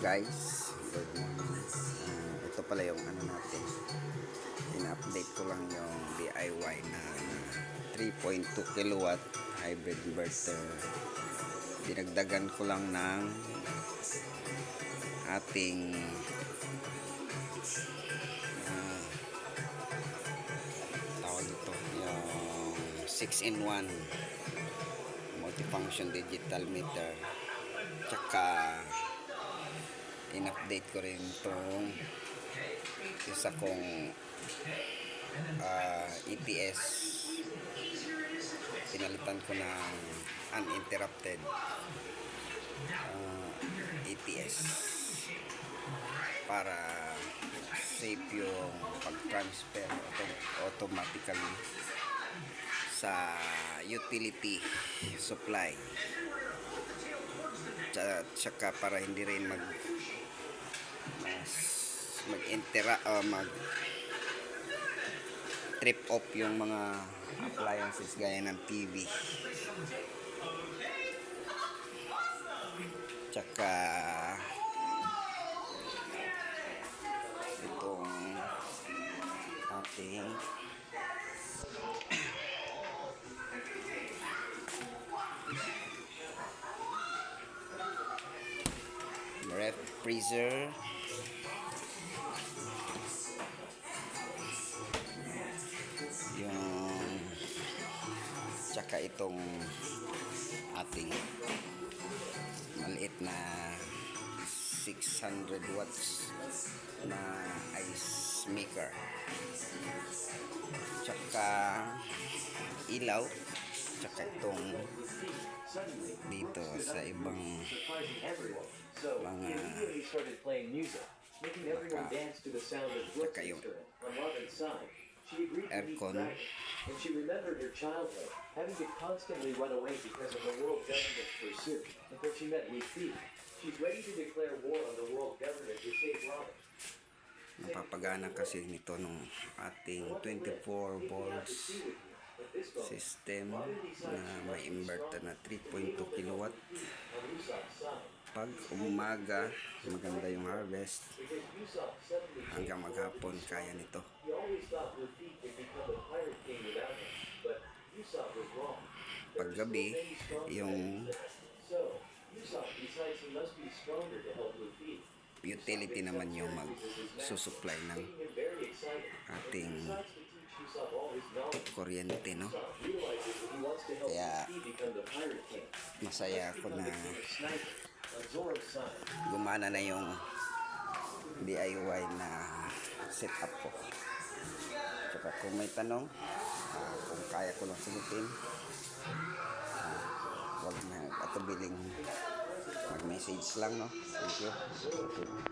guys, good morning. Ito pala yung ano natin, in-update ko lang yung DIY na 3.2 kilowatt hybrid inverter. Dinagdagan ko lang ng ating tawag ito, yung 6-in-1 multifunction digital meter. Tsaka in-update ko rin itong isa kong ETS. Pinalitan ko ng uninterrupted ETS para safe yung pag-transfer automatically sa utility supply. Tsaka para hindi rin mag trip off yung mga appliances gaya ng TV. Tsaka itong ating ref freezer, yung tsaka itong ating maliit na 600 watts na ice maker, tsaka ilaw, tsaka itong dito sa ibang mga tsaka yung aircon. And she remembered her childhood, having to constantly run away because of the world government's pursuit until she met Lucy. She's ready to declare war on the world government to save Robin. Napapagana kasi nito nung ating 24 volts system na may inverter na 3.2 kilowatt. Pag umaga maganda yung harvest, hanggang maghapon kaya nito. Pag gabi yung utility naman yung magsusupply ng ating kuryente, no? Kaya masaya ako na gumana na yung DIY na setup ko. Saka kung may tanong, kung kaya ko lang sagutin, huwag na atubiling mag-message lang, no? Thank you.